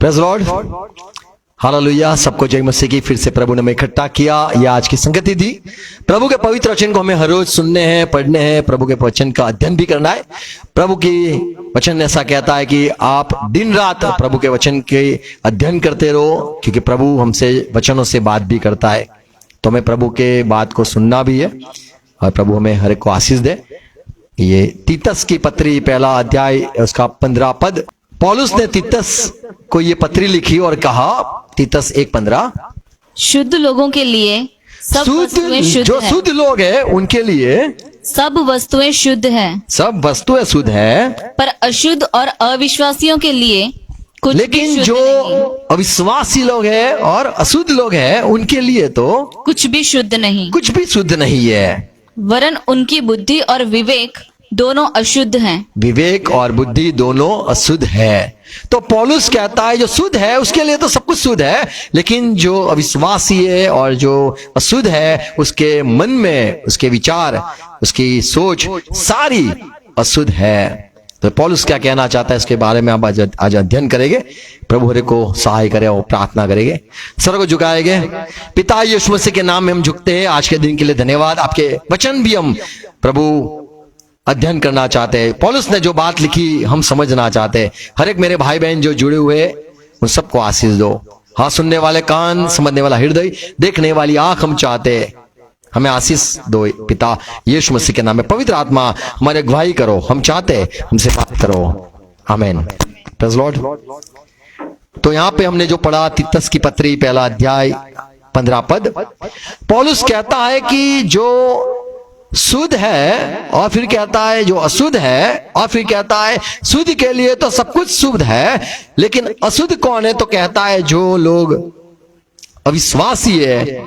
Praise Lord, hallelujah. सबको जय मसीह की। फिर से प्रभु ने हमें इकट्ठा किया, यह आज की संगति दी। प्रभु के पवित्र वचन को हमें हर रोज सुनने हैं, पढ़ने हैं, प्रभु के वचन का अध्ययन भी करना है। प्रभु की वचन ऐसा कहता है कि आप दिन रात प्रभु के वचन के अध्ययन करते रहो, क्योंकि प्रभु हमसे वचनों से बात भी करता है। तो हमें प्रभु के बात को सुनना भी है और प्रभु हमें हर एक को आशीष दे। ये तीतस की पत्री पहला अध्याय उसका 15 पद, पौलुस ने तीतस को ये पत्री लिखी और कहा, तीतस 1:15, शुद्ध लोगों के लिए सब वस्तुएं शुद्ध जो है। शुद्ध लोग हैं उनके लिए सब वस्तुएं शुद्ध हैं, सब वस्तुएं शुद्ध है, पर अशुद्ध और अविश्वासियों के लिए कुछ भी लेकिन शुद्ध जो नहीं, अविश्वासी लोग हैं और अशुद्ध लोग हैं उनके लिए तो कुछ भी शुद्ध नहीं, कुछ भी शुद्ध नहीं है। वरन उनकी बुद्धि और विवेक दोनों अशुद्ध हैं। विवेक और बुद्धि दोनों अशुद्ध है। तो पौलुस कहता है जो शुद्ध है उसके लिए तो सब कुछ शुद्ध है, लेकिन जो अविश्वासी है और जो अशुद्ध है उसके मन में, उसके विचार, उसकी सोच सारी अशुद्ध है। तो पौलुस क्या कहना चाहता है इसके बारे में आप आज अध्ययन करेंगे। प्रभु हरे को सहाय करे और प्रार्थना करेंगे। सर को झुकाएंगे। पिता यीशु मसीह के नाम में हम झुकते हैं। आज के दिन के लिए धन्यवाद। आपके वचन भी हम प्रभु अध्ययन करना चाहते हैं। पौलुस ने जो बात लिखी हम समझना चाहते हैं। हर एक मेरे भाई बहन जो जुड़े हुए उन सबको आशीष दो। हाँ, सुनने वाले कान, समझने वाला हृदय, देखने वाली आंख हम चाहते हैं। हमें आशीष दो पिता यीशु मसीह के नाम में। पवित्र आत्मा हमारे अगुवाई करो, हम चाहते हैं हमसे बात करो। आमीन। Praise Lord. तो यहाँ पे हमने जो पढ़ा तीतस की पत्री पहला अध्याय 15 पद, पौलुस कहता है कि जो शुद्ध है और फिर कहता है जो अशुद्ध है, और फिर कहता है शुद्ध के लिए तो सब कुछ शुद्ध है, लेकिन अशुद्ध कौन है? तो कहता है जो लोग अविश्वासी है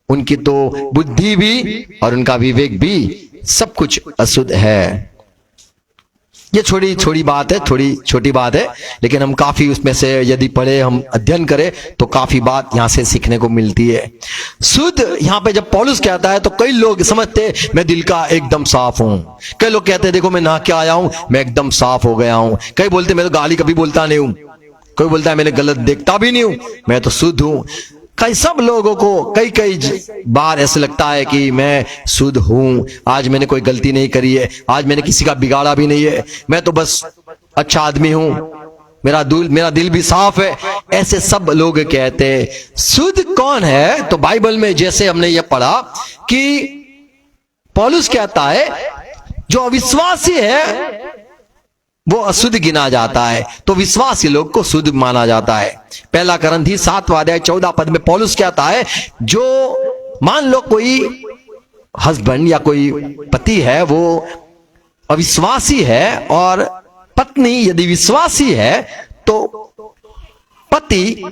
उनकी तो बुद्धि भी और उनका विवेक भी सब कुछ अशुद्ध है। ये थोड़ी छोटी बात है, थोड़ी छोटी बात है, लेकिन हम काफी उसमें से यदि पढ़े, हम अध्ययन करें तो काफी बात यहां से सीखने को मिलती है। शुद्ध यहां पे जब पौलुस कहता है तो कई लोग समझते मैं दिल का एकदम साफ हूं। कई लोग कहते हैं देखो मैं नहा के आया हूं, मैं एकदम साफ हो गया हूं। कई बोलते मैं तो गाली कभी बोलता नहीं हूं। कोई बोलता है मैंने गलत देखता भी नहीं हूं, मैं तो शुद्ध हूं। कई सब लोगों को कई बार ऐसे लगता है कि मैं शुद्ध हूं, आज मैंने कोई गलती नहीं करी है, आज मैंने किसी का बिगाड़ा भी नहीं है, मैं तो बस अच्छा आदमी हूं, मेरा दिल भी साफ है। ऐसे सब लोग कहते हैं। शुद्ध कौन है? तो बाइबल में जैसे हमने ये पढ़ा कि पौलुस कहता है जो अविश्वासी है वो अशुद्ध गिना जाता है, तो विश्वासी लोग को शुद्ध माना जाता है। पहला करंथी 7वां अध्याय 14 पद में पौलुस कहता है जो मान लो कोई हस्बैंड या कोई पति है वो अविश्वासी है और पत्नी यदि विश्वासी है तो पति,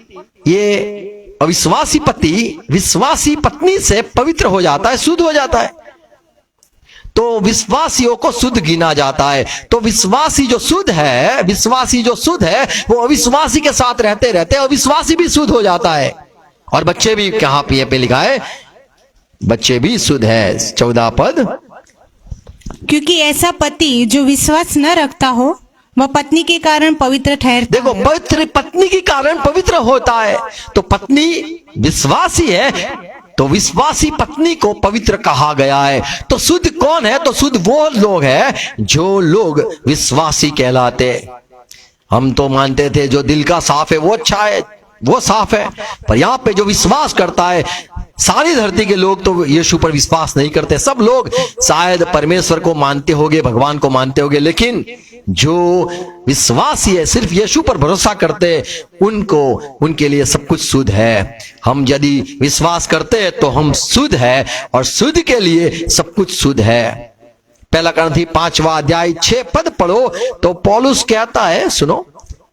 ये अविश्वासी पति विश्वासी पत्नी से पवित्र हो जाता है, शुद्ध हो जाता है। तो विश्वासियों को शुद्ध गिना जाता है। तो विश्वासी जो शुद्ध है, विश्वासी जो शुद्ध है वो अविश्वासी के साथ रहते रहते अविश्वासी भी शुद्ध हो जाता है। और बच्चे भी, कहां पे लिखा है बच्चे भी शुद्ध है, 14 पद, क्योंकि ऐसा पति जो विश्वास न रखता हो वह पत्नी के कारण पवित्र ठहरता देखो है। पवित्र पत्नी के कारण पवित्र होता है। तो पत्नी विश्वासी है तो विश्वासी पत्नी को पवित्र कहा गया है। तो शुद्ध कौन है? तो शुद्ध वो लोग हैं जो लोग विश्वासी कहलाते। हम तो मानते थे जो दिल का साफ है वो अच्छा है, वो साफ है, पर यहाँ पे जो विश्वास करता है, सारी धरती के लोग तो यीशु पर विश्वास नहीं करते। सब लोग शायद परमेश्वर को मानते होंगे, भगवान को मानते होंगे, लेकिन जो विश्वासी है सिर्फ यीशु पर भरोसा करते उनको, उनके लिए सब कुछ शुद्ध है। हम यदि विश्वास करते हैं तो हम शुद्ध है और शुद्ध के लिए सब कुछ शुद्ध है। पहला करंथी 5वां अध्याय 6 पद पढ़ो तो पौलुस कहता है, सुनो,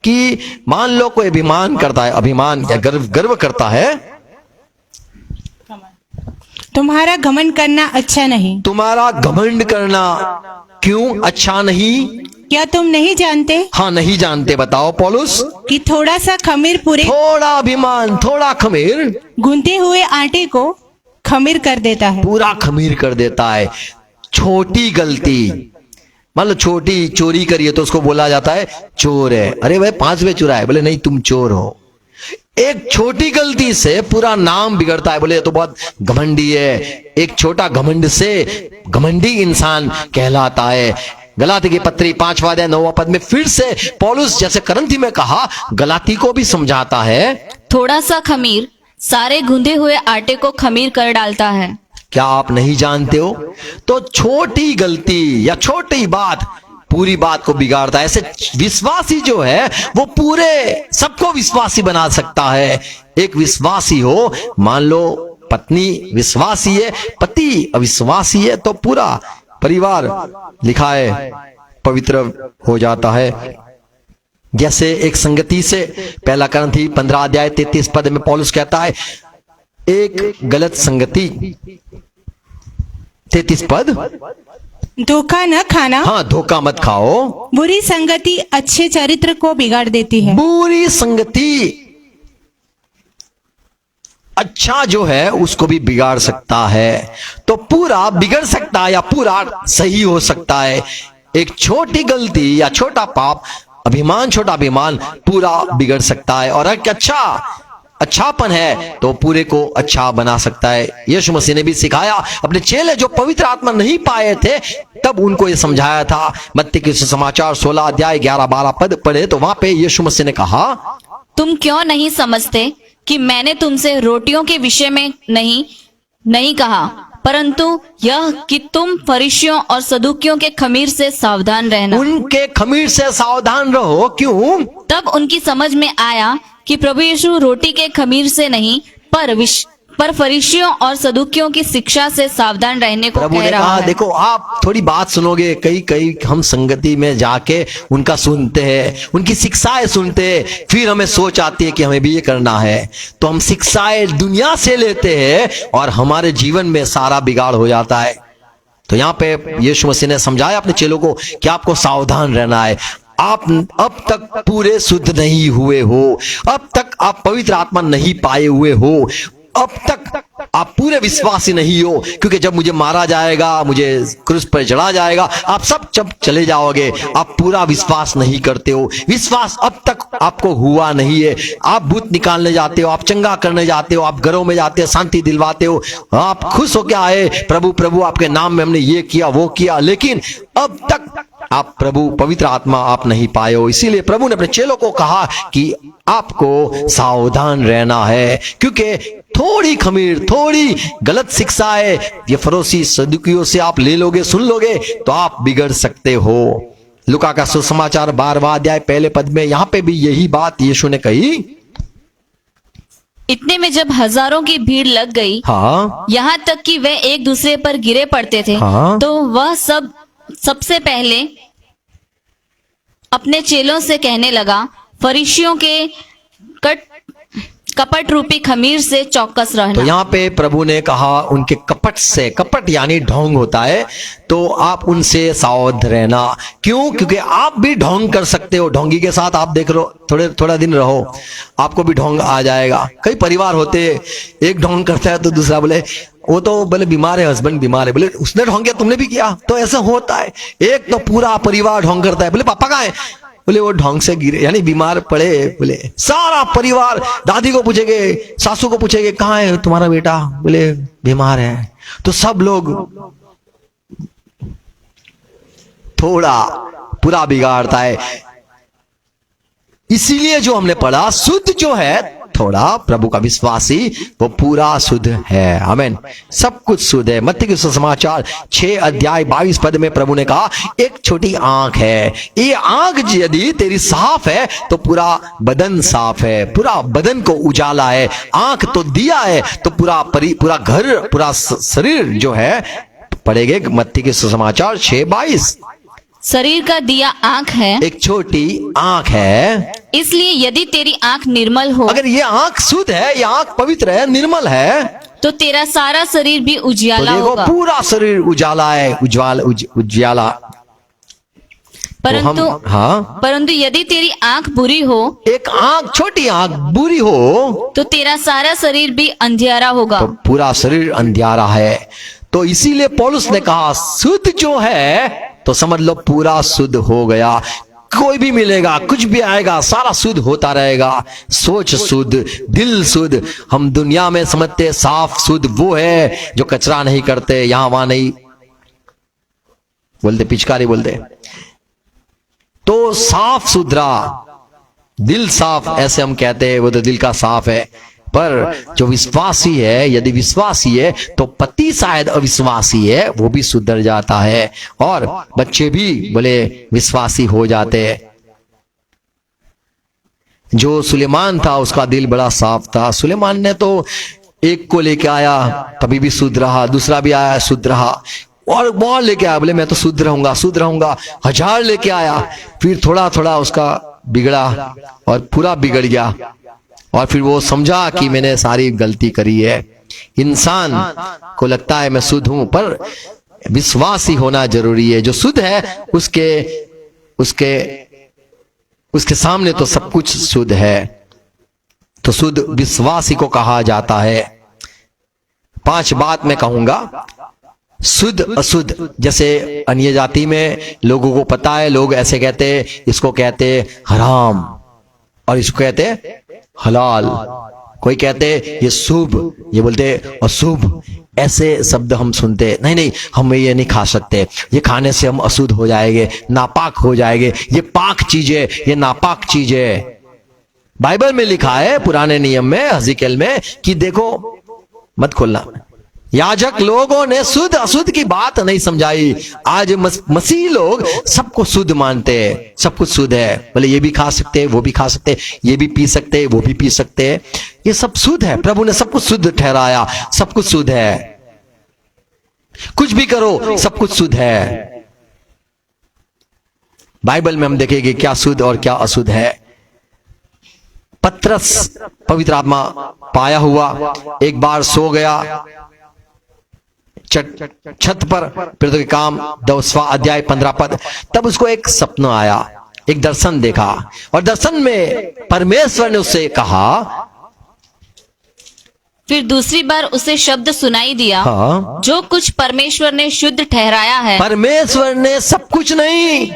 कि मान लो कोई अभिमान करता है, अभिमान या गर्व करता है, तुम्हारा घमंड करना अच्छा नहीं। तुम्हारा घमंड करना क्यों अच्छा नहीं? क्या तुम नहीं जानते? हाँ, नहीं जानते। बताओ पौलुस। कि थोड़ा सा खमीर पूरे थोड़ा अभिमान, थोड़ा खमीर गूंथे हुए आटे को खमीर कर देता है। पूरा खमीर कर देता है। छोटी गलती मान लो छोटी चोरी करिए तो उसको बोला जाता है चोर है। अरे भाई 5 रुपए चुरा है, बोले नहीं तुम चोर हो। एक छोटी गलती से पूरा नाम बिगड़ता है, बोले ये तो बहुत घमंडी है। एक छोटा घमंड से घमंडी इंसान कहलाता है। गलाती की पत्री 5वां अध्याय 9वां पद में फिर से पौलुस जैसे करंथी में कहा, गलाती को भी समझाता है। थोड़ा सा खमीर सारे गूंधे हुए आटे को खमीर कर डालता है। क्या आप नहीं जानते हो? तो छोटी गलती या छोटी बात पूरी बात को बिगाड़ता है। ऐसे विश्वासी जो है वो पूरे सबको विश्वासी बना सकता है। एक विश्वासी हो, मान लो पत्नी विश्वासी है, पति अविश्वासी है, तो पूरा परिवार लिखा है पवित्र हो जाता है। जैसे एक संगति से 1 करंथी 15 अध्याय 33 पद में पौलुस कहता है, एक गलत संगति 33 पद, धोखा न खाना, हाँ धोखा मत खाओ। बुरी संगति अच्छे चरित्र को बिगाड़ देती है। बुरी संगति अच्छा जो है उसको भी बिगाड़ सकता है। तो पूरा बिगड़ सकता है या पूरा सही हो सकता है। एक छोटी गलती या छोटा पाप, अभिमान, छोटा अभिमान पूरा बिगड़ सकता है। और एक अच्छापन है तो पूरे को अच्छा बना सकता है। यीशु मसीह ने भी सिखाया अपने चेले जो पवित्र आत्मा नहीं पाए थे, तब उनको ये समझाया था। मत्ती के सुसमाचार 16 अध्याय 11-12 पद पढ़े तो वहां पे यीशु मसीह ने कहा, तुम क्यों नहीं समझते कि मैंने तुमसे रोटियों के विषय में नहीं कहा, परंतु यह कि तुम फरीसियों और सदूकियों के खमीर से सावधान रहना। उनके खमीर से सावधान रहो। क्यों? तब उनकी समझ में आया कि प्रभु यीशु रोटी के खमीर से नहीं पर फरीसियों और सदूकियों की शिक्षा से सावधान रहने को प्रभु कह ने रहा कहा, है। देखो आप थोड़ी बात सुनोगे, कई हम संगति में जाके उनका सुनते हैं, उनकी शिक्षाएं सुनते हैं, फिर हमें सोच आती है कि हमें भी ये करना है, तो हम शिक्षाएं दुनिया से लेते हैं और हमारे जीवन में सारा बिगाड़ हो जाता है। तो यहाँ पे यीशु मसीह ने समझाया अपने चेलों को कि आपको सावधान रहना है। आप अब तक पूरे शुद्ध नहीं हुए हो, अब तक आप पवित्र आत्मा नहीं पाए हुए हो, अब तक आप पूरे विश्वासी नहीं हो, क्योंकि जब मुझे मारा जाएगा, मुझे क्रूस पर चढ़ा जाएगा, आप सब जब चले जाओगे, आप पूरा विश्वास नहीं करते हो। विश्वास अब तक आपको हुआ नहीं है। आप भूत निकालने जाते हो, आप चंगा करने जाते हो, आप घरों में जाते हो, शांति दिलवाते हो, आप खुश होके आए, प्रभु प्रभु आपके नाम में हमने ये किया वो किया, लेकिन अब तक आप प्रभु पवित्र आत्मा आप नहीं पाए हो। इसीलिए प्रभु ने अपने चेलों को कहा कि आपको सावधान रहना है, क्योंकि थोड़ी खमीर, थोड़ी गलत शिक्षाएं ये फरोसी सदूकियों से आप ले लोगे, सुन लोगे, तो आप बिगड़ सकते हो। लुका का सुसमाचार 12वां अध्याय 1 पद में यहाँ पे भी यही बात यीशु ने कही। इतने में जब हजारों की भीड़ लग गई, हाँ, यहाँ तक कि वे एक दूसरे पर गिरे पड़ते थे, हाँ। तो वह सबसे पहले अपने चेलों से कहने लगा, फरीसियों के कपट रूपी खमीर से चौकस तो रहना। यहाँ पे प्रभु ने कहा उनके कपट से, कपट यानी ढोंग होता है, तो आप उनसे सावध रहना। क्यों? क्योंकि आप भी ढोंग कर सकते हो। ढोंगी के साथ आप देख लो, थोड़ा दिन रहो, आपको भी ढोंग आ जाएगा। कई परिवार होते, एक ढोंग करता है तो दूसरा बोले वो तो बोले बीमार है, हस्बैंड बीमार है, बोले उसने ढोंग किया तुमने भी किया, तो ऐसा होता है। एक तो पूरा परिवार ढोंग करता है, बोले पापा कहाँ है, बोले वो ढोंग से गिरे यानी बीमार पड़े, बोले सारा परिवार दादी को पूछेंगे, सासू को पूछेंगे कहाँ है तुम्हारा बेटा, बोले बीमार है, तो सब लोग थोड़ा पूरा बिगाड़ता है। इसीलिए जो हमने पढ़ा, शुद्ध जो है थोड़ा, प्रभु का विश्वासी वो पूरा शुद्ध है। आमीन, सब कुछ शुद्ध है। मत्ती के सुसमाचार 6 अध्याय 22 पद में प्रभु ने कहा, एक छोटी आंख है, ये आंख यदि तेरी साफ है तो पूरा बदन साफ है, पूरा बदन को उजाला है। आंख तो दिया है तो पूरा घर, पूरा शरीर जो है पढ़ेंगे मत्ती के सुसमाचार 6:22। शरीर का दिया आंख है, एक छोटी आंख है, इसलिए यदि तेरी आंख निर्मल हो, अगर ये आंख शुद्ध है, ये आंख पवित्र है, निर्मल है, तो तेरा सारा शरीर भी तो उजियाला देखो होगा। पूरा शरीर उजाला है, उज्ज्वला। परंतु हाँ, परंतु यदि तेरी आंख बुरी हो, एक आंख, छोटी आंख बुरी हो, तो तेरा सारा शरीर भी अंधियारा होगा। तो पूरा शरीर अंधियारा है। तो इसीलिए पौलुस ने कहा शुद्ध जो है तो समझ लो पूरा शुद्ध हो गया। कोई भी मिलेगा, कुछ भी आएगा, सारा शुद्ध होता रहेगा। सोच शुद्ध, दिल शुद्ध। हम दुनिया में समझते साफ शुद्ध वो है जो कचरा नहीं करते, यहां वहां नहीं बोलते, पिचकारी बोलते। तो साफ सुथरा दिल साफ ऐसे हम कहते हैं, वो तो दिल का साफ है। पर जो विश्वासी है, यदि विश्वासी है तो पति शायद अविश्वासी है, वो भी सुधर जाता है और बच्चे भी बोले विश्वासी हो जाते हैं। जो सुलेमान था उसका दिल बड़ा साफ था। सुलेमान ने तो एक को लेके आया तभी भी शुद्ध रहा, दूसरा भी आया शुद्ध रहा, और बहुत लेके आया, बोले मैं तो शुद्ध रहूंगा शुद्ध रहूंगा। 1000 लेके आया, फिर थोड़ा थोड़ा उसका बिगड़ा और पूरा बिगड़ गया, और फिर वो समझा कि मैंने सारी गलती करी है। इंसान को लगता है मैं शुद्ध हूं, पर विश्वासी होना जरूरी है। जो शुद्ध है उसके उसके उसके सामने तो सब कुछ शुद्ध है। तो शुद्ध विश्वासी को कहा जाता है। 5 बात मैं कहूंगा। शुद्ध अशुद्ध, जैसे अन्य जाति में लोगों को पता है, लोग ऐसे कहते हैं, इसको कहते हराम और इसको कहते हलाल। कोई कहते ये शुभ, ये बोलते अशुभ। ऐसे शब्द हम सुनते, नहीं नहीं हम ये नहीं खा सकते, ये खाने से हम अशुद्ध हो जाएंगे, नापाक हो जाएंगे, ये पाक चीज है, ये नापाक चीज है। बाइबल में लिखा है पुराने नियम में, हज़िकेल में, कि देखो मत खोलना। याजक लोगों ने शुद्ध अशुद्ध की बात नहीं समझाई। आज मसीह लोग सबको शुद्ध मानते हैं, सब कुछ शुद्ध है। बोले ये भी खा सकते हैं, वो भी खा सकते हैं, ये भी पी सकते हैं, वो भी पी सकते हैं, ये सब शुद्ध है। प्रभु ने सब कुछ शुद्ध ठहराया, सब कुछ शुद्ध है। कुछ भी करो, सब कुछ शुद्ध है। बाइबल में हम देखेंगे क्या शुद्ध और क्या अशुद्ध है। पतरस पवित्र आत्मा पाया हुआ, एक बार सो गया छत पर, फिर तो काम 10वां अध्याय 15 पद। तब उसको एक सपना आया, एक दर्शन देखा, और दर्शन में परमेश्वर ने उससे कहा। फिर दूसरी बार उसे शब्द सुनाई दिया, हाँ, जो कुछ परमेश्वर ने शुद्ध ठहराया है। परमेश्वर ने सब कुछ नहीं,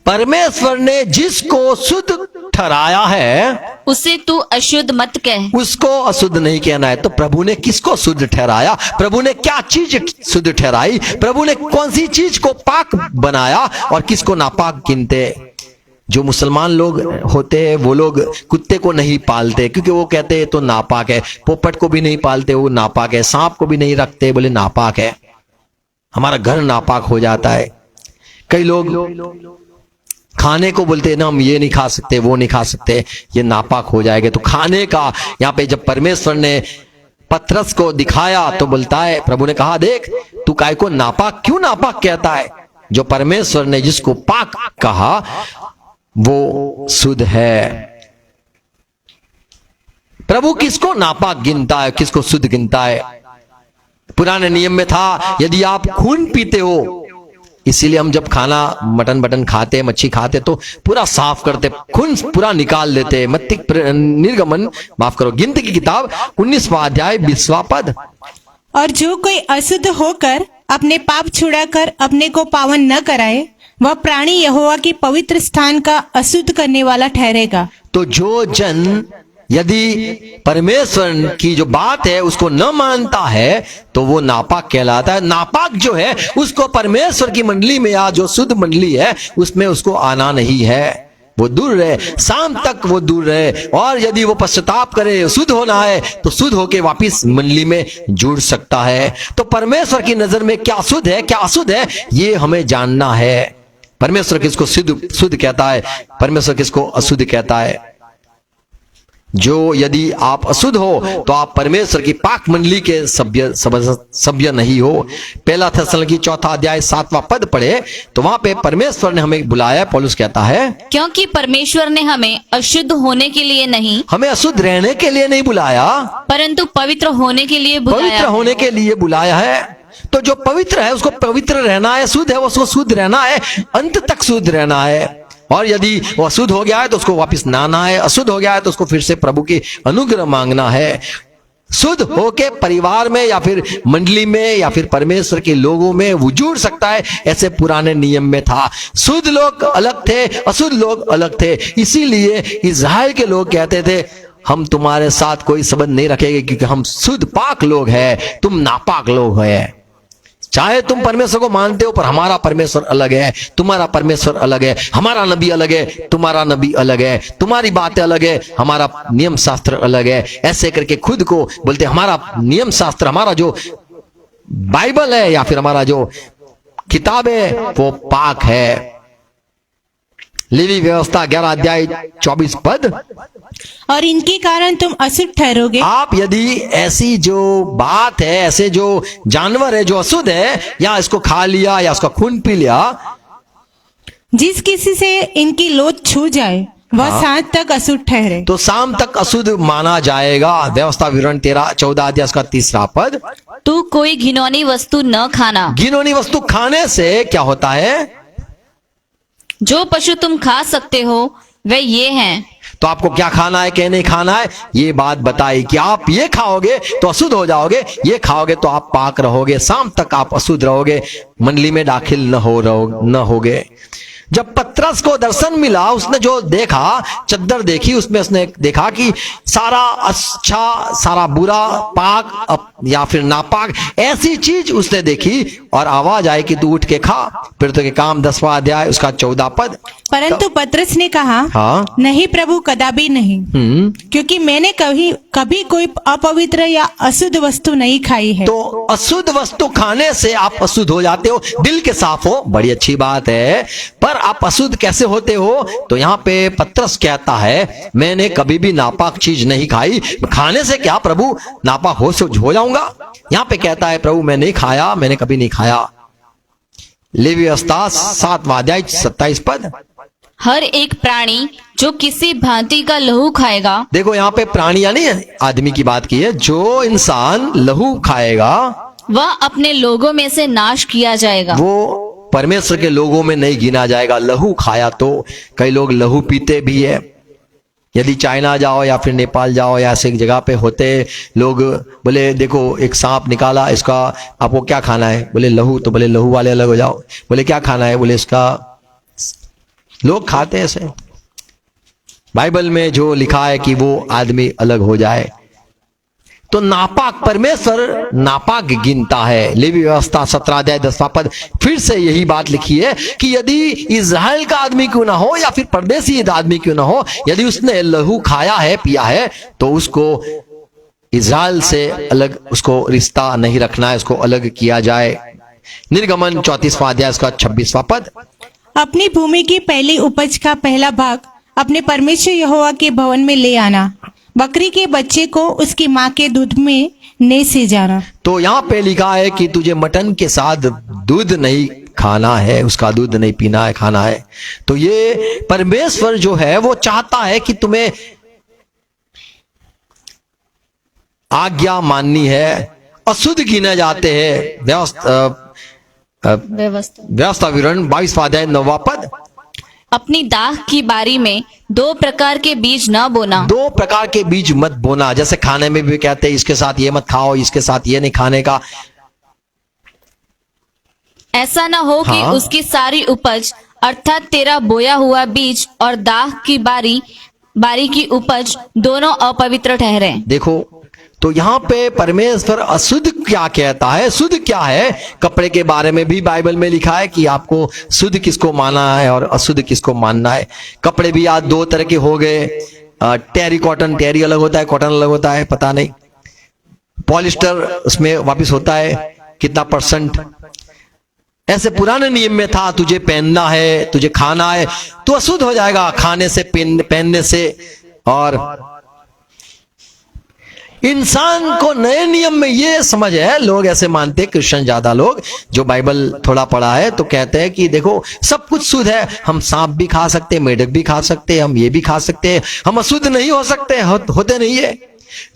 परमेश्वर ने जिसको शुद्ध ठहराया है उसे तू अशुद्ध मत कह। उसको अशुद्ध नहीं कहना है। तो प्रभु ने किसको शुद्ध ठहराया? प्रभु ने क्या चीज शुद्ध ठहराई? प्रभु ने कौन सी चीज को पाक बनाया और किसको नापाक गिनते? जो मुसलमान लोग होते हैं वो लोग कुत्ते को नहीं पालते, क्योंकि वो कहते हैं तो नापाक है। पोपट को भी नहीं पालते, वो नापाक है। सांप को भी नहीं रखते, बोले नापाक है। हमारा घर नापाक हो जाता है। कई लोग खाने को बोलते हैं ना, हम ये नहीं खा सकते, वो नहीं खा सकते, ये नापाक हो जाएगा। तो खाने का यहाँ पे जब परमेश्वर ने पतरस को दिखाया तो बोलता है, प्रभु ने कहा देख तू काय को नापाक क्यों नापाक कहता है? जो परमेश्वर ने जिसको पाक कहा वो शुद्ध है। प्रभु किसको नापाक गिनता है, किसको शुद्ध गिनता है? पुराने नियम में था यदि आप खून पीते हो, इसीलिए हम जब खाना मटन खाते, मच्छी खाते तो पूरा साफ करते, खून पूरा निकाल देते। मत्ती निर्गमन, माफ करो, गिनती की किताब 19वां अध्याय 20वां पद। और जो कोई अशुद्ध होकर अपने पाप छुड़ाकर अपने को पावन न कराए, वह प्राणी यहोवा के पवित्र स्थान का अशुद्ध करने वाला ठहरेगा। तो जो जन यदि परमेश्वर की जो बात है उसको न मानता है तो वो नापाक कहलाता है। नापाक जो है उसको परमेश्वर की मंडली में या जो शुद्ध मंडली है उसमें उसको आना नहीं है, वो दूर रहे, शाम तक वो दूर रहे। और यदि वो पश्चाताप करे, शुद्ध होना है तो शुद्ध होके वापिस मंडली में जुड़ सकता है। तो परमेश्वर की नजर में क्या शुद्ध है क्या अशुद्ध है ये हमें जानना है। परमेश्वर किसको शुद्ध कहता है, परमेश्वर किसको अशुद्ध कहता है। जो यदि आप अशुद्ध हो तो आप परमेश्वर की पाक मंडली के सभ्य नहीं हो। पहला थेसलोनिकी 4 अध्याय 7वां पद पढ़े तो वहां पे परमेश्वर ने हमें बुलाया। पौलुस कहता है, क्योंकि परमेश्वर ने हमें अशुद्ध होने के लिए नहीं, हमें अशुद्ध रहने के लिए नहीं बुलाया, परंतु पवित्र होने के लिए बुलाया। पवित्र होने के लिए बुलाया है। तो जो पवित्र है उसको पवित्र रहना है, शुद्ध है उसको शुद्ध रहना है, अंत तक शुद्ध रहना है। और यदि वो अशुद्ध हो गया है तो उसको वापस नहाना है, अशुद्ध हो गया है तो उसको फिर से प्रभु की अनुग्रह मांगना है। शुद्ध होके परिवार में या फिर मंडली में या फिर परमेश्वर के लोगों में वो जुड़ सकता है, ऐसे पुराने नियम में था। शुद्ध लोग अलग थे, अशुद्ध लोग अलग थे। इसीलिए इज़राइल के लोग कहते थे हम तुम्हारे साथ कोई संबंध नहीं रखेंगे क्योंकि हम शुद्ध पाक लोग हैं, तुम नापाक लोग हैं। चाहे तुम परमेश्वर को मानते हो पर हमारा परमेश्वर अलग है, तुम्हारा परमेश्वर अलग है, हमारा नबी अलग है, तुम्हारा नबी अलग है, तुम्हारी बातें अलग है, हमारा नियम शास्त्र अलग है। ऐसे करके खुद को बोलते हमारा नियम शास्त्र, हमारा जो बाइबल है या फिर हमारा जो किताब है वो पाक है। लेवी व्यवस्था 11 अध्याय 24 पद। और इनके कारण तुम अशुद्ध ठहरोगे। आप यदि ऐसी जो बात है, ऐसे जो जानवर है जो अशुद्ध है, या इसको खा लिया या उसका खून पी लिया, जिस किसी से इनकी लोथ छू जाए वह सांझ तक अशुद्ध ठहरे। तो शाम तक अशुद्ध माना जाएगा। व्यवस्था विवरण 14 अध्याय का 3 पद। तू कोई घिनौनी वस्तु न खाना। घिनौनी वस्तु खाने से क्या होता है? जो पशु तुम खा सकते हो वे ये हैं। तो आपको क्या खाना है, क्या नहीं खाना है, ये बात बताई कि आप ये खाओगे तो अशुद्ध हो जाओगे, ये खाओगे तो आप पाक रहोगे, शाम तक आप अशुद्ध रहोगे, मंडली में दाखिल न होगे। जब पतरस को दर्शन मिला, उसने जो देखा, चद्दर देखी, उसमें उसने देखा कि सारा अच्छा, सारा बुरा, पाक या फिर नापाक, ऐसी चीज उसने देखी और आवाज आई कि तू उठ के खा। फिर तो के काम 10वां अध्याय उसका 14 पद। परंतु पतरस ने कहा, हाँ, नहीं प्रभु, कदापि नहीं, क्योंकि मैंने कभी कोई अपवित्र या अशुद्ध वस्तु नहीं खाई है। तो अशुद्ध वस्तु खाने से आप अशुद्ध हो जाते हो, दिल के साफ हो, बड़ी अच्छी बात है, पर आप अशुद्ध कैसे होते हो? तो यहाँ पे पतरस कहता है मैंने कभी भी नापाक चीज नहीं खाई, खाने से क्या प्रभु नापाक हो जाऊंगा? यहाँ पे कहता है प्रभु मैं नहीं खाया, मैंने कभी नहीं खाया। लेवी व्यवस्था 7वां अध्याय 27 पद। हर एक प्राणी जो किसी भांति का लहू खाएगा। देखो यहाँ पे प्राणी यानी आदमी की बात की है। जो इंसान लहू खाएगा वह अपने लोगों में से नाश किया जाएगा। वो परमेश्वर के लोगों में नहीं गिना जाएगा। लहू खाया तो कई लोग लहू पीते भी है। यदि चाइना जाओ या फिर नेपाल जाओ या ऐसे जगह पे होते लोग, बोले देखो एक सांप निकाला, इसका आपको क्या खाना है? बोले लहू। तो बोले लहू वाले अलग हो जाओ। बोले क्या खाना है? बोले इसका। लोग खाते हैं ऐसे। बाइबल में जो लिखा है कि वो आदमी अलग हो जाए। तो नापाक परमेश्वर नापाक गिनता है। लेवी व्यवस्था 17 अध्याय 10वां पद फिर से यही बात लिखी है कि यदि इज़राइल का आदमी क्यों ना हो या फिर परदेशी आदमी क्यों ना हो, यदि उसने लहू खाया है, पिया है, तो उसको इज़राइल से अलग, उसको रिश्ता नहीं रखना है, उसको अलग किया जाए। निर्गमन 34वां अध्याय का 26वां पद। अपनी भूमि की पहली उपज का पहला भाग अपने परमेश्वर यहोवा के भवन में ले आना। बकरी के बच्चे को उसकी माँ के दूध में नहीं से जाना। तो यहाँ पे लिखा है कि तुझे मटन के साथ दूध नहीं खाना है, उसका दूध नहीं पीना है, खाना है। तो ये परमेश्वर जो है वो चाहता है कि तुम्हें आज्ञा माननी है। अशुद्ध गिने जाते हैं। व्यवस्था विवरण 22वां अध्याय 9वां पद। अपनी दाख की बारी में 2 प्रकार के बीज न बोना। 2 प्रकार के बीज मत बोना। जैसे खाने में भी कहते हैं इसके साथ ये मत खाओ, इसके साथ ये नहीं खाने का। ऐसा ना हो कि उसकी सारी उपज अर्थात तेरा बोया हुआ बीज और दाख की बारी की उपज दोनों अपवित्र ठहरे। देखो तो यहाँ पे परमेश्वर अशुद्ध क्या कहता है, शुद्ध क्या है। कपड़े के बारे में भी बाइबल में लिखा है कि आपको शुद्ध किसको मानना है और अशुद्ध किसको मानना है। कपड़े भी आज 2 तरह के हो गए। टेरी कॉटन, टेरी अलग होता है, कॉटन अलग होता है, पता नहीं। पॉलिस्टर उसमें वापस होता है कितना %। ऐसे पुराने नियम में था तुझे पहनना है, तुझे खाना है तो अशुद्ध हो जाएगा खाने से, पहनने से। और इंसान को नए नियम में ये समझ है, लोग ऐसे मानते, क्रिश्चियन ज्यादा लोग जो बाइबल थोड़ा पढ़ा है तो कहते हैं कि देखो सब कुछ शुद्ध है, हम सांप भी खा सकते हैं, मेढक भी खा सकते हैं, हम ये भी खा सकते हैं, हम अशुद्ध नहीं हो सकते, होते नहीं है।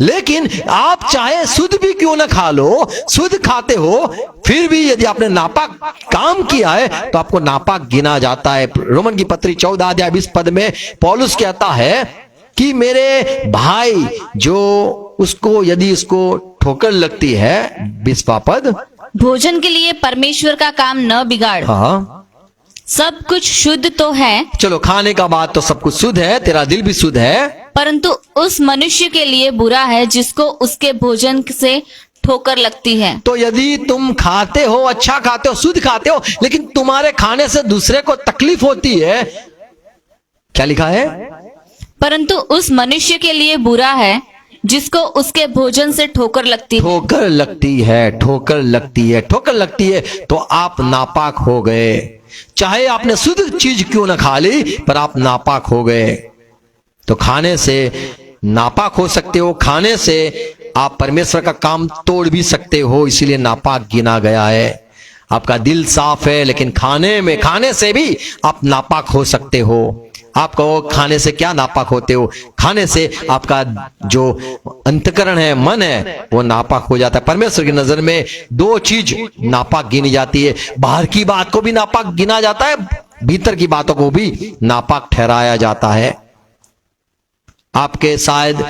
लेकिन आप चाहे शुद्ध भी क्यों ना खा लो, शुद्ध खाते हो, फिर भी यदि आपने नापाक काम किया है तो आपको नापाक गिना जाता है। रोमन की पत्री 14 अध्याय 20 पद में पौलुस कहता है कि मेरे भाई जो उसको यदि उसको ठोकर लगती है, 20वां पद, भोजन के लिए परमेश्वर का काम न बिगाड़। हाँ सब कुछ शुद्ध तो है, चलो खाने का बाद तो सब कुछ शुद्ध है, तेरा दिल भी शुद्ध है, परंतु उस मनुष्य के लिए बुरा है जिसको उसके भोजन से ठोकर लगती है। तो यदि तुम खाते हो, अच्छा खाते हो, शुद्ध खाते हो, लेकिन तुम्हारे खाने से दूसरे को तकलीफ होती है, क्या लिखा है? परंतु उस मनुष्य के लिए बुरा है जिसको उसके भोजन से ठोकर लगती है। ठोकर लगती है, ठोकर लगती है, ठोकर लगती है, तो आप नापाक हो गए। चाहे आपने शुद्ध चीज क्यों ना खा ली, पर आप नापाक हो गए। तो खाने से नापाक हो सकते हो, खाने से आप परमेश्वर का काम तोड़ भी सकते हो, इसीलिए नापाक गिना गया है। आपका दिल साफ है, लेकिन खाने से भी आप नापाक हो सकते हो। आप कहो खाने से क्या नापाक होते हो? खाने से आपका जो अंतकरण है, मन है, वो नापाक हो जाता है। परमेश्वर की नजर में 2 चीज नापाक गिनी जाती है, बाहर की बात को भी नापाक गिना जाता है, भीतर की बातों को भी नापाक ठहराया जाता है। आपके शायद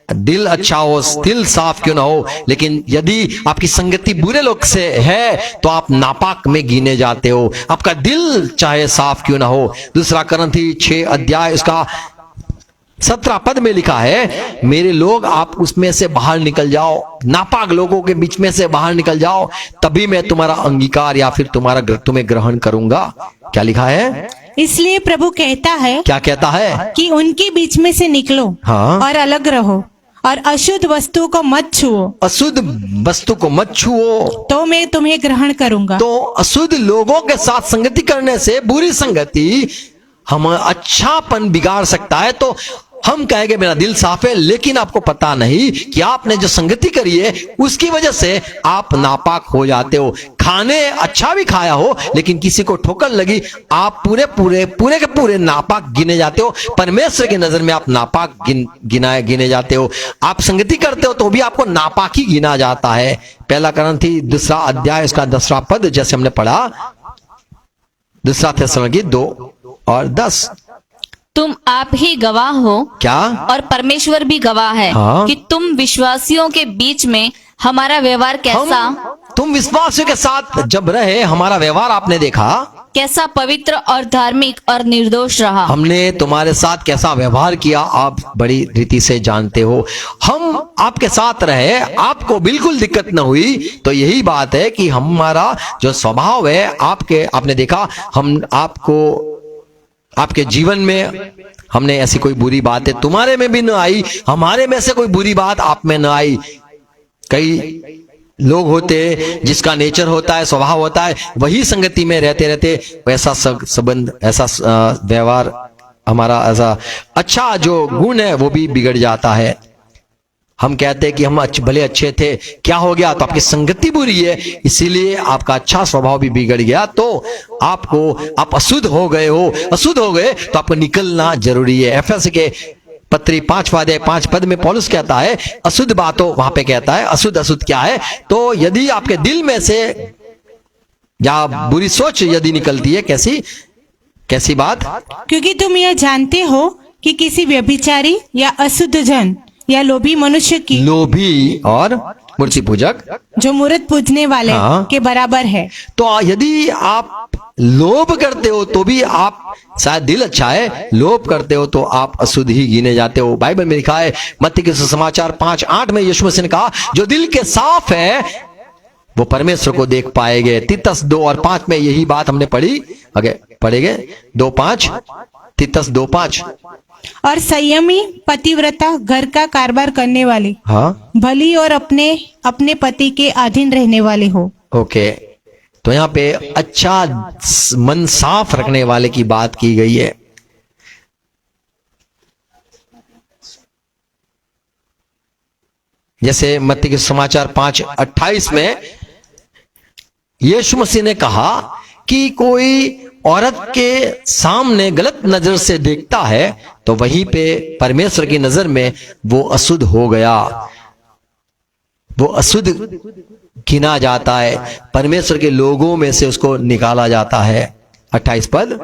दिल अच्छा हो, दिल साफ क्यों ना हो, लेकिन यदि आपकी संगति बुरे लोग से है तो आप नापाक में गिने जाते हो। आपका दिल चाहे साफ क्यों ना हो। 2 कुरिन्थी 6 अध्याय उसका 17 पद में लिखा है, मेरे लोग आप उसमें से बाहर निकल जाओ, नापाक लोगों के बीच में से बाहर निकल जाओ, तभी मैं तुम्हारा अंगीकार या फिर तुम्हें ग्रहण करूंगा। क्या लिखा है? इसलिए प्रभु कहता है, क्या कहता है? कि उनके बीच में से निकलो, हाँ। और अलग रहो, और अशुद्ध वस्तु को मत छुओ, अशुद्ध वस्तु को मत छुओ, तो मैं तुम्हें ग्रहण करूंगा। तो अशुद्ध लोगों के साथ संगति करने से, बुरी संगति हम अच्छापन बिगाड़ सकता है। तो हम कहेंगे मेरा दिल साफ है, लेकिन आपको पता नहीं कि आपने जो संगति करी है उसकी वजह से आप नापाक हो जाते हो। खाने अच्छा भी खाया हो, लेकिन किसी को ठोकर लगी, आप पूरे के पूरे नापाक गिने जाते हो। परमेश्वर की नजर में आप नापाक गिने जाते हो। आप संगति करते हो तो भी आपको नापाक ही गिना जाता है। 1 कुरिन्थी 2 अध्याय उसका 10वां पद जैसे हमने पढ़ा, 2 थिस्सलुनीकी 2 और 10, तुम आप ही गवाह हो, क्या? और परमेश्वर भी गवाह है, हाँ। कि तुम विश्वासियों के बीच में हमारा व्यवहार तुम विश्वासियों के साथ जब रहे, हमारा व्यवहार आपने देखा, कैसा पवित्र और धार्मिक और निर्दोष रहा। हमने तुम्हारे साथ कैसा व्यवहार किया आप बड़ी रीति से जानते हो। हम आपके साथ रहे, आपको बिल्कुल दिक्कत न हुई, तो यही बात है कि हमारा जो स्वभाव है आपने देखा, हम आपके जीवन में हमने ऐसी कोई बुरी बात है तुम्हारे में भी न आई, हमारे में से कोई बुरी बात आप में न आई। कई लोग होते जिसका नेचर होता है, स्वभाव होता है, वही संगति में रहते रहते वैसा संबंध, ऐसा व्यवहार, हमारा ऐसा अच्छा जो गुण है वो भी बिगड़ जाता है। हम कहते हैं कि हम भले अच्छे थे, क्या हो गया? तो आपकी संगति बुरी है, इसीलिए आपका अच्छा स्वभाव भी बिगड़ गया, तो आप अशुद्ध हो गए हो। अशुद्ध हो गए तो आपको निकलना जरूरी है। एफएससी के पत्री 5वां अध्याय 5 पद में पौलुस कहता है, अशुद्ध बातों, वहां पे कहता है अशुद्ध क्या है? तो यदि आपके दिल में से या बुरी सोच यदि निकलती है, कैसी बात? क्योंकि तुम यह जानते हो कि किसी व्यभिचारी या अशुद्ध जन या लोभी मनुष्य की, लोभी और मूर्ति पूजक, जो मूर्त पूजने वाले हाँ। के बराबर है। तो यदि आप लोभ करते हो तो भी आप, शायद दिल अच्छा है, लोभ करते हो तो आप अशुद्ध ही गिने जाते हो। बाइबल में लिखा है, मत्ती के सुसमाचार 5:8 में यीशु मसीह ने कहा, जो दिल के साफ है वो परमेश्वर को देख पाएंगे। तीतस 2 और 5 में यही बात हमने पढ़ी, आगे पढ़ेंगे 2:5, तीतस 2:5। और संयमी, पतिव्रता, घर का कारोबार करने वाली, हाँ, भली और अपने पति के अधीन रहने वाले हो। ओके, तो यहाँ पे अच्छा मन साफ रखने वाले की बात की गई है। जैसे मत्ती के समाचार 5:28 में यीशु मसीह ने कहा कि कोई औरत के सामने गलत नजर से देखता है तो वहीं पे परमेश्वर की नजर में वो अशुद्ध हो गया, वो अशुद्ध गिना जाता है, परमेश्वर के लोगों में से उसको निकाला जाता है। 28 पद।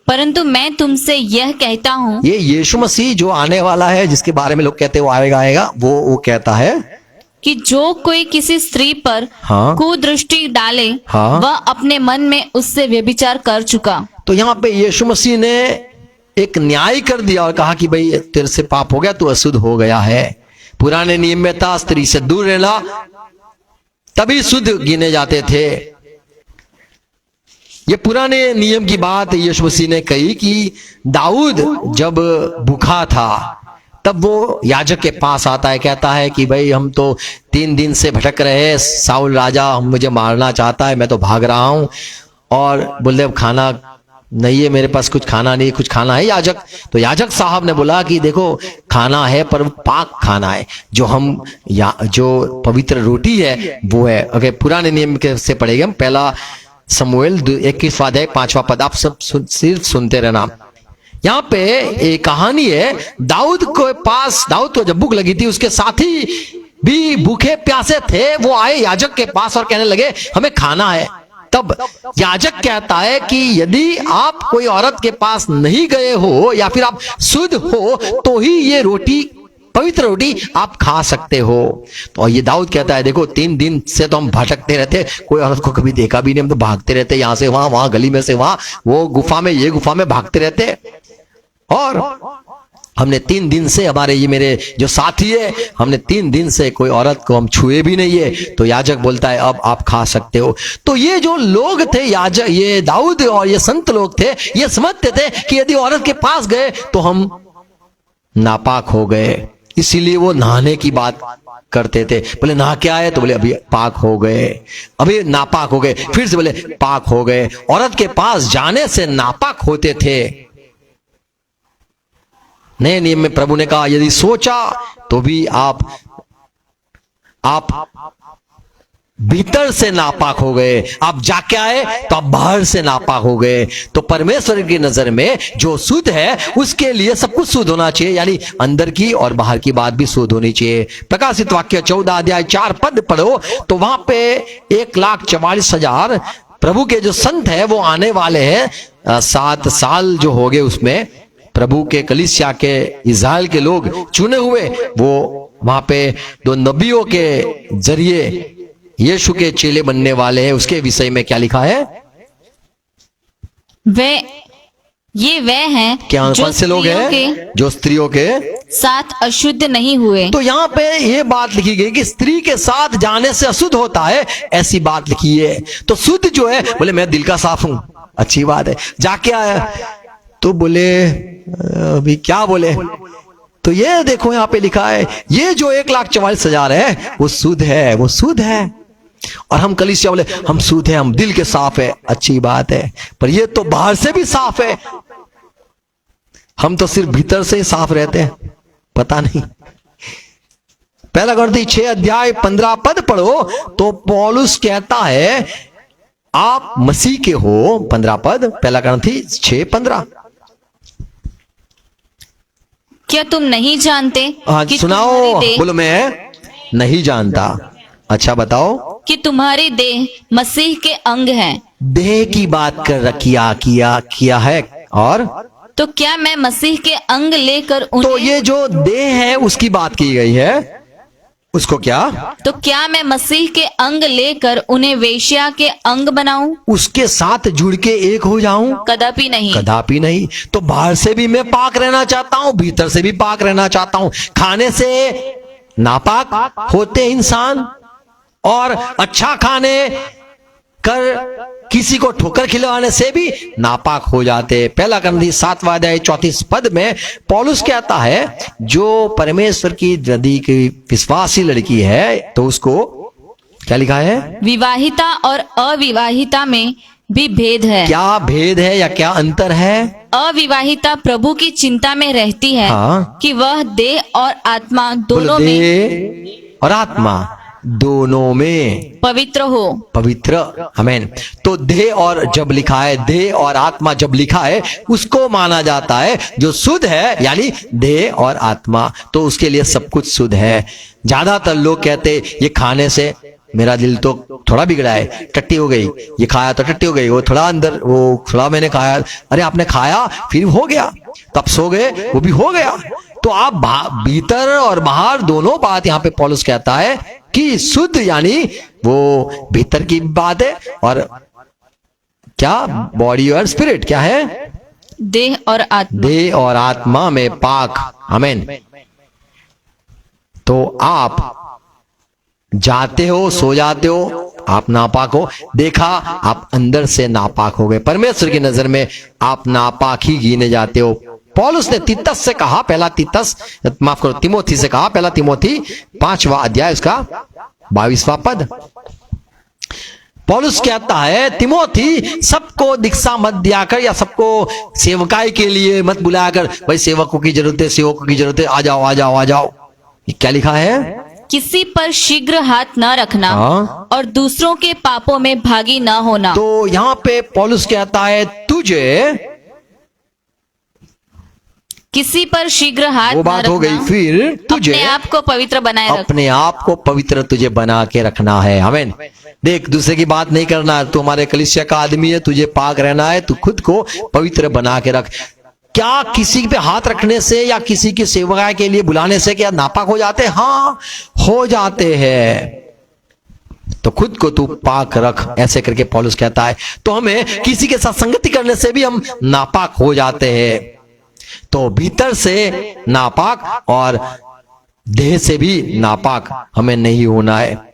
परंतु मैं तुमसे यह कहता हूँ ये यीशु मसीह जो आने वाला है, जिसके बारे में लोग कहते हैं वो आएगा, वो कहता है कि जो कोई किसी स्त्री पर हाँ। कुदृष्टि डाले हाँ। वह अपने मन में उससे व्यभिचार कर चुका। तो यहाँ पे यीशु मसीह ने एक न्याय कर दिया और कहा कि भाई तेरे से पाप हो गया, तू अशुद्ध हो गया है। पुराने नियम में था स्त्री से दूर रहना, तभी शुद्ध गिने जाते थे। ये पुराने नियम की बात यीशु मसीह ने कही कि दाऊद जब भूखा था तब वो याजक के पास आता है, कहता है कि भाई हम तो 3 दिन से भटक रहे हैं, साउल राजा मुझे मारना चाहता है, मैं तो भाग रहा हूं। और बोले अब खाना नहीं है मेरे पास, कुछ खाना नहीं, कुछ खाना है याजक। तो याजक साहब ने बोला कि देखो खाना है पर पाक खाना है, जो पवित्र रोटी है वो है। अगर पुराने नियम के से पढ़ेंगे हम, पहला शमूएल 21 अध्याय 5वां पद, आप सब सिर्फ सुनते रहना। यहाँ पे एक कहानी है, दाऊद को जब भूख लगी थी, उसके साथी भी भूखे प्यासे थे, वो आए याजक के पास और कहने लगे हमें खाना है। तब याजक कहता है कि यदि आप कोई औरत के पास नहीं गए हो या फिर आप शुद्ध हो तो ही ये रोटी, पवित्र रोटी आप खा सकते हो। तो ये दाऊद कहता है देखो 3 दिन से तो हम भटकते रहते, कोई औरत को कभी देखा भी नहीं, हम तो भागते रहते यहाँ से वहां, वहां गली में से वहां, वो गुफा में ये गुफा में भागते रहते, और हमने 3 दिन से, हमारे ये मेरे जो साथी है, हमने 3 दिन से कोई औरत को हम छुए भी नहीं है। तो याजक बोलता है अब आप खा सकते हो। तो ये जो लोग थे याजक, ये दाऊद और ये संत लोग थे, ये समझते थे कि यदि औरत के पास गए तो हम नापाक हो गए, इसीलिए वो नहाने की बात करते थे। बोले नहा क्या है, तो बोले अभी पाक हो गए, अभी नापाक हो गए, फिर से बोले पाक हो गए। औरत के पास जाने से नापाक होते थे। नए नियम में प्रभु ने कहा यदि सोचा तो भी आप भीतर से नापाक हो गए, आप जाके आए तो आप बाहर से नापाक हो गए। तो परमेश्वर की नजर में जो शुद्ध है उसके लिए सब कुछ शुद्ध होना चाहिए, यानी अंदर की और बाहर की बात भी शुद्ध होनी चाहिए। प्रकाशित वाक्य 14 अध्याय 4 पद पढ़ो तो वहां पे 1,44,000 प्रभु के जो संत है वो आने वाले हैं। 7 साल जो हो गए उसमें प्रभु के कलीसिया के इज़राइल के लोग चुने हुए, वो वहां पे 2 नबियों के जरिए यीशु के चेले बनने वाले हैं। उसके विषय में क्या लिखा है? वे हैं क्या कौन से लोग हैं? जो स्त्रियों के साथ अशुद्ध नहीं हुए। तो यहाँ पे ये बात लिखी गई कि स्त्री के साथ जाने से अशुद्ध होता है, ऐसी बात लिखी है। तो शुद्ध जो है, बोले मैं दिल का साफ हूं, अच्छी बात है। जाके आया तो बोले अभी क्या बोले, तो ये देखो यहाँ पे लिखा है ये जो 1,44,000 है वो शुद्ध है, वो शुद्ध है। और हम कलीसिया बोले हम शुद्ध है, हम दिल के साफ है, अच्छी बात है, पर ये तो बाहर से भी साफ है, हम तो सिर्फ भीतर से ही साफ रहते हैं, पता नहीं। पहला कुरिन्थी 6 अध्याय 15 पद पढ़ो तो पौलुस कहता है आप मसीह के हो। 15 पद, पहला कुरिन्थी 6:15। क्या तुम नहीं जानते कि सुनाओ, तुम्हारी देह, बोलो मैं नहीं जानता। अच्छा बताओ कि तुम्हारी देह मसीह के अंग है। देह की बात कर किया है, और तो क्या मैं मसीह के अंग लेकर तो उन्हें ये जो देह है उसकी बात की गई है, उसको क्या, तो क्या मैं मसीह के अंग लेकर उन्हें वेश्या के अंग बनाऊं? उसके साथ जुड़ के एक हो जाऊं? कदापि नहीं। कदापि नहीं। तो बाहर से भी मैं पाक रहना चाहता हूं, भीतर से भी पाक रहना चाहता हूं। खाने से नापाक होते इंसान, और अच्छा खाने कर किसी को ठोकर खिलवाने से भी नापाक हो जाते। पहला कुरिन्थी 7वां अध्याय 34 पद में पौलुस कहता है जो परमेश्वर की यदि की विश्वासी लड़की है तो उसको क्या लिखा है? विवाहिता और अविवाहिता में भी भेद है। क्या भेद है या क्या अंतर है? अविवाहिता प्रभु की चिंता में रहती है हाँ। कि वह देह और आत्मा दोनों में देह और आत्मा दोनों में पवित्र हो। पवित्र, आमीन। तो देह और जब लिखा है, देह और आत्मा जब लिखा है उसको माना जाता है जो शुद्ध है, यानी देह और आत्मा, तो उसके लिए सब कुछ शुद्ध है। ज्यादातर लोग कहते ये खाने से मेरा दिल तो थोड़ा बिगड़ा है, टट्टी हो गई, ये खाया तो टट्टी हो गई, वो थोड़ा अंदर, वो थोड़ा मैंने खाया, अरे आपने खाया फिर हो गया, तब सो गए वो भी हो गया। तो आप भीतर और बाहर दोनों बात यहाँ पे पौलुस कहता है कि शुद्ध यानी वो भीतर की बात है, और क्या बॉडी और स्पिरिट क्या है, देह और आत्मा। देह और आत्मा में पाक। आमीन। तो आप जाते हो, सो जाते हो, आप नापाक हो, देखा आप अंदर से नापाक हो गए, परमेश्वर की नजर में आप नापाक ही गिने जाते हो। पौलुस ने तीतस से कहा, पहला तीतस, माफ करो, तिमोथी से कहा, पहला तिमोथी 5वां अध्याय उसका 22वां पद। पौलुस कहता है तिमोथी, सबको दीक्षा मत दिया कर, या सबको सेवकाई के लिए मत बुलाया कर, भाई सेवकों की जरूरत है, सेवकों की जरूरत है, आ जाओ आ जाओ आ जाओ। ये क्या लिखा है? किसी पर शीघ्र हाथ न रखना, हाँ। और दूसरों के पापों में भागी न होना। तो यहां पे पौलुस कहता है तुझे, किसी पर शीघ्र हाथ वो न बात हो गई, रखना, फिर तुझे अपने आप को पवित्र बनाए रख। अपने आप को पवित्र तुझे बना के रखना है। आमीन। देख, दूसरे की बात नहीं करना है, तू हमारे कलीसिया का आदमी है, तुझे पाक रहना है, तू खुद को पवित्र बना के रख। क्या किसी पे हाथ रखने से या किसी की सेवा के लिए बुलाने से क्या नापाक हो जाते हैं? हाँ, हो जाते हैं। तो खुद को तू पाक रख, ऐसे करके पौलुस कहता है। तो हमें किसी के साथ संगति करने से भी हम नापाक हो जाते हैं। तो भीतर से नापाक और देह से भी नापाक हमें नहीं होना है।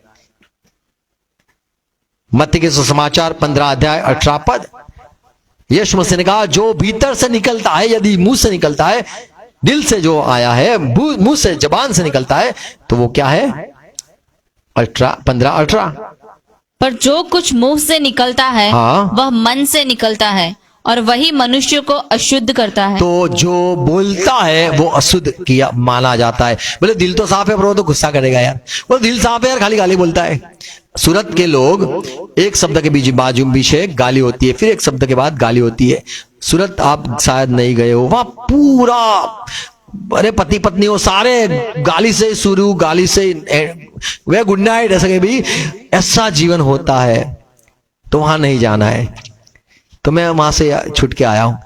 मत्ती के सुसमाचार 15 अध्याय 18 पद, यीशु मसीह ने कहा जो भीतर से निकलता है, यदि मुंह से निकलता है, दिल से जो आया है, मुंह से जबान से निकलता है, तो वो क्या है? 15:18। पर जो कुछ मुंह से निकलता है, हाँ। वह मन से निकलता है, और वही मनुष्य को अशुद्ध करता है। तो जो बोलता है वो अशुद्ध किया माना जाता है। बोले दिल तो साफ है, पर वो तो गुस्सा करेगा यार, वो दिल साफ है यार, खाली गाली बोलता है। सूरत के लोग एक शब्द के बीच बाजू पीछे गाली होती है, फिर एक शब्द के बाद गाली होती है। सूरत आप शायद नहीं गए हो, वहां पूरा, अरे पति पत्नी हो सारे गाली से शुरू, गाली से वे गुड नाइट, ऐसा भी ऐसा जीवन होता है। तो वहां नहीं जाना है। तो मैं वहां से छुट के आया हूं।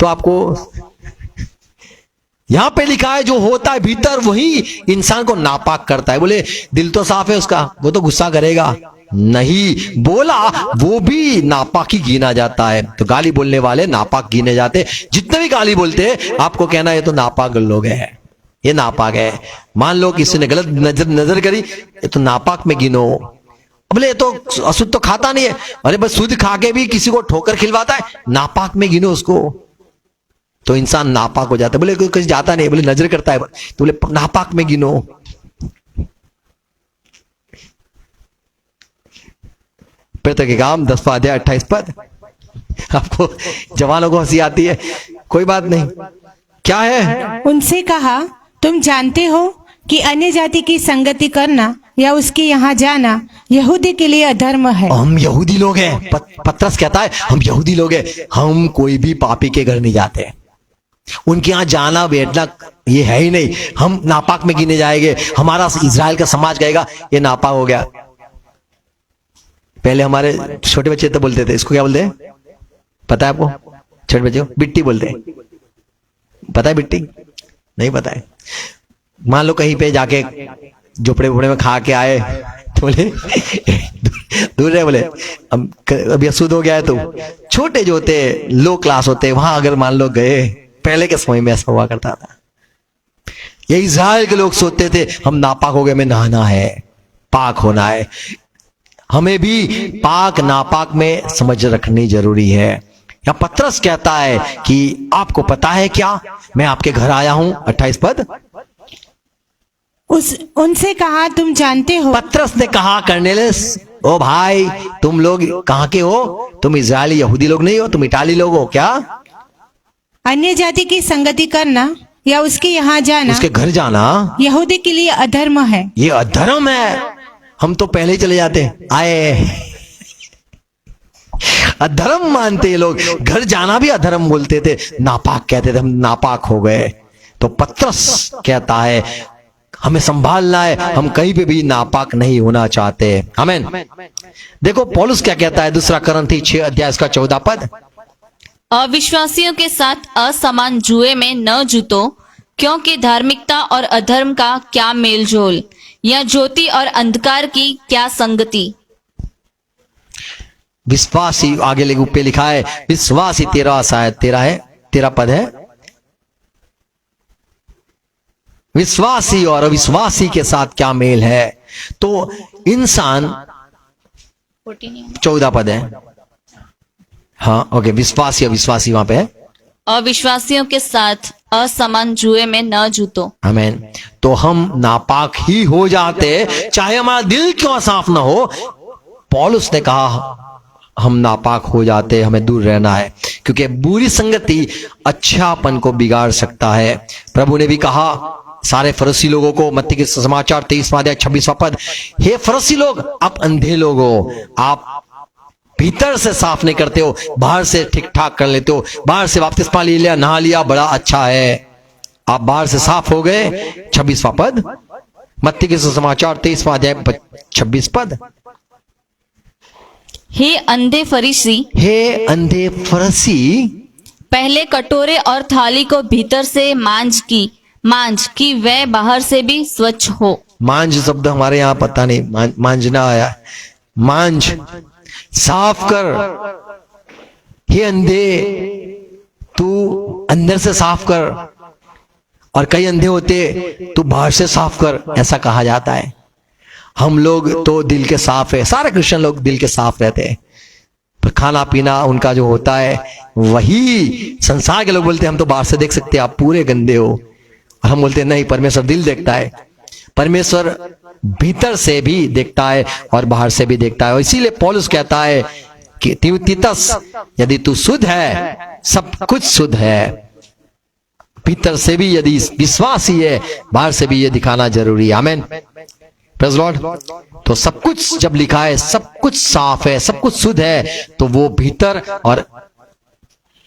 तो आपको यहां पे लिखा है जो होता है भीतर वही इंसान को नापाक करता है। बोले दिल तो साफ है उसका, वो तो गुस्सा करेगा नहीं, बोला वो भी नापाक ही गिना जाता है। तो गाली बोलने वाले नापाक गिने जाते। जितने भी गाली बोलते हैं आपको कहना ये तो नापाक लोग हैं, ये नापाक है। मान लो किसी ने गलत नजर करी, ये तो नापाक में गिनो। बोले ये तो अशुद्ध तो खाता नहीं है, अरे बस शुद्ध खा के भी किसी को ठोकर खिलवाता है, नापाक में गिनो उसको। तो इंसान नापाक हो जाता है। बोले कोई जाता नहीं, बोले नजर करता है, तो बोले नापाक में गिनो। प्रेरितों के काम 10वां अध्याय 28 पद। आपको जवानों को हंसी आती है, कोई बात नहीं, क्या है? उनसे कहा तुम जानते हो कि अन्य जाति की संगति करना या उसके यहाँ जाना यहूदी के लिए अधर्म है। हम यहूदी लोग हैं, पतरस कहता है हम यहूदी लोग हैं, हम कोई भी पापी के घर नहीं जाते, उनके यहाँ जाना बैठना ये है ही नहीं, हम नापाक में गिने जाएंगे। हमारा इजराइल का समाज कहेगा ये नापाक हो गया। पहले हमारे छोटे बच्चे तो बोलते थे, इसको क्या बोलते हैं पता है आपको? छोटे बच्चे को बिट्टी बोलते हैं, पता है बिट्टी? नहीं पता है। मान लो कहीं पे जाके झोपड़े वोपड़े में खा के आए, तो बोले दूर रहे, बोले अभी अशुद्ध हो गया है। तो छोटे जो होते लो क्लास होते वहां अगर मान लो गए, पहले के समय में ऐसा हुआ करता था। ये इज़राइल के लोग सोचते थे हम नापाक हो गए, हमें नहाना है, पाक होना है। हमें भी पाक नापाक में समझ रखनी जरूरी है। या पतरस कहता है कि आपको पता है क्या, मैं आपके घर आया हूं, 28 पद। उनसे कहा तुम जानते हो। पतरस ने कहा कर्नेलियस, ओ भाई तुम लोग कहां के हो? तुम इजरायली यहूदी लोग नहीं हो, तुम इटाली लोग हो क्या? अन्य जाति की संगति करना या उसके यहाँ जाना, उसके घर जाना यहूदी के लिए अधर्म है। ये अधर्म है। हम तो पहले ही चले जाते, आए अधर्म मानते लोग, घर जाना भी अधर्म बोलते थे, नापाक कहते थे, हम नापाक हो गए। तो पतरस कहता है हमें संभालना है, हम कहीं पे भी नापाक नहीं होना चाहते। आमीन। देखो पौलुस क्या कहता है, दूसरा करंथी 6 अध्याय इसका 14 पद। अविश्वासियों के साथ असमान जुए में न जूतो, क्योंकि धार्मिकता और अधर्म का क्या मेलजोल, या ज्योति और अंधकार की क्या संगति। विश्वासी आगे लेके ऊपर लिखा है, विश्वासी 13 शायद 13 पद है। विश्वासी और अविश्वासी के साथ क्या मेल है। तो इंसान 14 पद है। हाँ ओके, विश्वासी अविश्वासी वहां पे है। अविश्वासियों के साथ असमान जुए में न जूतो। आमीन। तो हम नापाक ही हो जाते, चाहे हमारा दिल क्यों साफ ना हो। पौलुस ने कहा हम नापाक हो जाते, हमें दूर रहना है, क्योंकि बुरी संगति अच्छापन को बिगाड़ सकता है। प्रभु ने भी कहा सारे फरीसी लोगों को, मत्ती के समाचार 23वां अध्याय 26वां पद, हे फरीसी लोग, आप अंधे लोग हो, आप भीतर से साफ नहीं करते हो, बाहर से ठीक ठाक कर लेते हो। बाहर से बपतिस्मा ले लिया, नहा लिया, बड़ा अच्छा है, आप बाहर से साफ हो गए। 26वां पद, मत्ती के समाचार 23वां अध्याय 26 पद। हे अंधे फरीसी, हे अंधे फरीसी, पहले कटोरे और थाली को भीतर से मांझ की वह बाहर से भी स्वच्छ हो। मांझ शब्द हमारे यहाँ पता नहीं, मांझना आया, मांझ, साफ कर। हे अंधे, तू अंदर से साफ कर, और कई अंधे होते तू बाहर से साफ कर, ऐसा कहा जाता है। हम लोग तो दिल के साफ है, सारे क्रिश्चियन लोग दिल के साफ रहते हैं, पर खाना पीना उनका जो होता है, वही संसार के लोग बोलते हैं हम तो बाहर से देख सकते हैं, आप पूरे गंदे हो। और हम बोलते हैं नहीं, परमेश्वर दिल देखता है, परमेश्वर भीतर से भी देखता है और बाहर से भी देखता है। और इसीलिए पौलुस कहता है कि तीतस, यदि तू शुद्ध है, सब कुछ शुद्ध है। भीतर से भी यदि विश्वासी है, बाहर से भी ये दिखाना जरूरी है। आमीन, प्रेज़ लॉर्ड। तो सब कुछ जब लिखा है, सब कुछ साफ है, सब कुछ शुद्ध है, तो वो भीतर और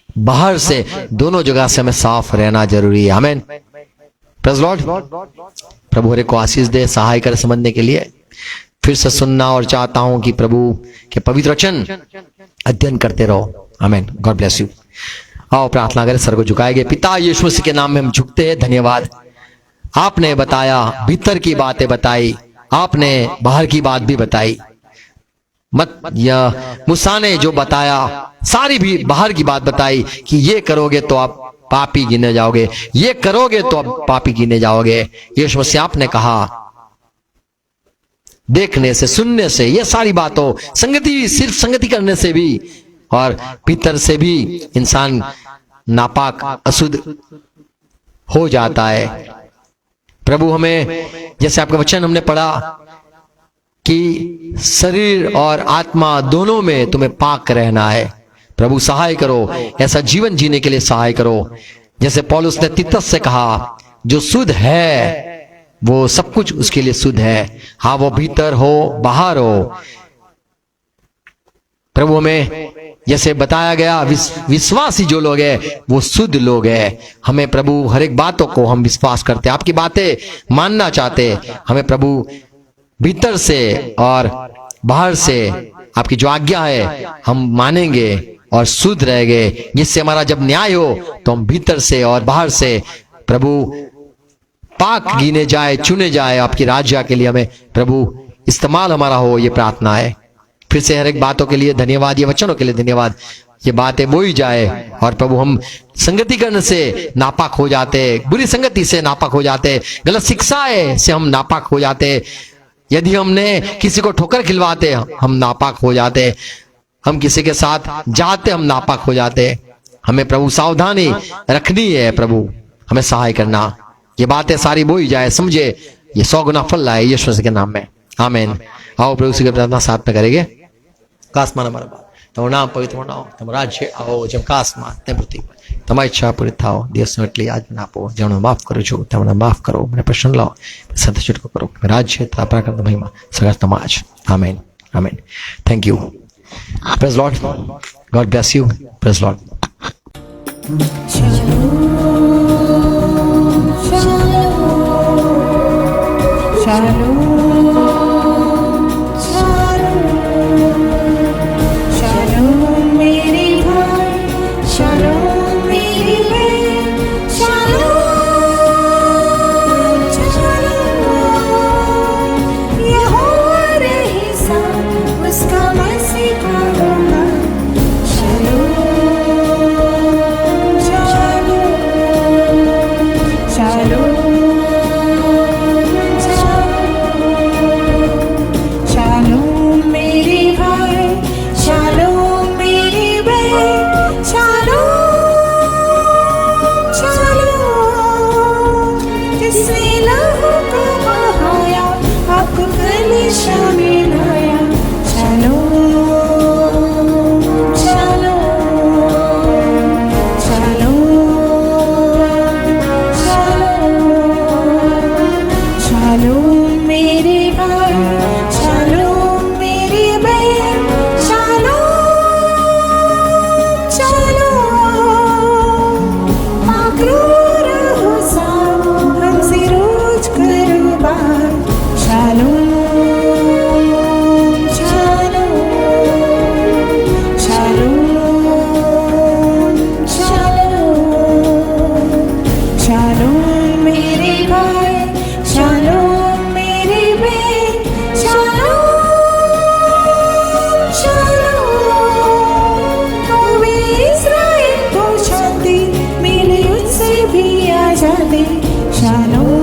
बाहर से दोनों जगह से हमें साफ रहना जरूरी है। आमीन, प्रेज़ लॉर्ड। प्रभु हरे को आशीष दे, सहाय कर समझने के लिए। फिर से सुनना और चाहता हूं कि प्रभु के पवित्र वचन अध्ययन करते रहो। आमीन, गॉड ब्लेस यू। आओ प्रार्थना करें, सर को झुकाएंगे। पिता यीशु मसीह के नाम में हम झुकते हैं। धन्यवाद, आपने बताया, भीतर की बातें बताई, आपने बाहर की बात भी बताई। मत या मूसा ने जो बताया, सारी भी बाहर की बात बताई कि ये करोगे तो आप पापी गिने जाओगे, ये करोगे तो आप पापी गिने जाओगे। यीशु मसीह आपने कहा देखने से, सुनने से, ये सारी बातों, संगति, सिर्फ संगति करने से भी और भीतर से भी इंसान नापाक, अशुद्ध हो जाता है। प्रभु हमें, जैसे आपका वचन हमने पढ़ा कि शरीर और आत्मा दोनों में तुम्हें पाक रहना है। प्रभु सहाय करो, ऐसा जीवन जीने के लिए सहाय करो। जैसे पौलुस ने तीतस से कहा, जो शुद्ध है वो सब कुछ उसके लिए शुद्ध है। हाँ, वो भीतर हो, बाहर हो। प्रभु हमें जैसे बताया गया, विश्वासी जो लोग हैं वो शुद्ध लोग हैं। हमें प्रभु हर एक बातों को हम विश्वास करते, आपकी बातें मानना चाहते। हमें प्रभु भीतर से और बाहर से आपकी जो आज्ञा है हम मानेंगे और शुद्ध रहेंगे, जिससे हमारा जब न्याय हो तो हम भीतर से और बाहर से प्रभु पाक गिने जाए, चुने जाए आपकी राज्य के लिए। हमें प्रभु इस्तेमाल हमारा हो, ये प्रार्थना है। फिर से हर एक बातों के लिए धन्यवाद, ये वचनों के लिए धन्यवाद। ये बातें बोई जाए और प्रभु हम संगति करने से नापाक हो जाते, बुरी संगति से नापाक हो जाते, गलत शिक्षाएं से हम नापाक हो जाते। यदि हमने किसी को ठोकर खिलवाते हम नापाक हो जाते, हम किसी के साथ जाते हम नापाक हो जाते। हमें प्रभु सावधानी रखनी है, प्रभु हमें सहाय करना। ये बातें सारी बोई जाए, समझे, ये 100 गुना फल लाए यीशु मसीह के नाम में। आमीन। आओ प्रभु से प्रार्थना साथ में करेंगे। कास्मान हमारा बाप, તમારું નામ પવિત્ર બનાવો, તમારું રાજ્ય આવો, જેમ કાશમાં તેમ પૃથ્વી પર તમારી ઈચ્છા પૂરી થાઓ। દિવસનો એટલી આજ મને આપો, જેમને માફ કરું છું તેમને માફ કરો, મને પ્રસન્ન લાવો, સત્ય છૂટકો કરો, રાજ્ય તથા પરાક્રમ મહિમા સગા તમારા જ। Amen, amen. Thank you, praise Lord, God bless you, praise Lord. Shalom, shalom. Shalom shalom मेरे भाई शालोम मेरी बहन शालोम शालोम यहोवा रहे साथ उसका मसीह का होगा शालोम शालोम शालोम मेरे भाई शालोम मेरी बहन शालोम शालोम जिसने लहू को बहाया आपको कलीसिया में लाया शालोम शालोम शालोम शालोम मेरे भाई शालोम मेरी बहन शालोम शालोम मगरूर हो साथ हमसे रोज करो बात shalom shalom shalom shalom shalom मेरे भाई शालोम मेरी बहन शालोम शालोम वे इस्राएल को शांति मिले उससे भी आजादी शालोम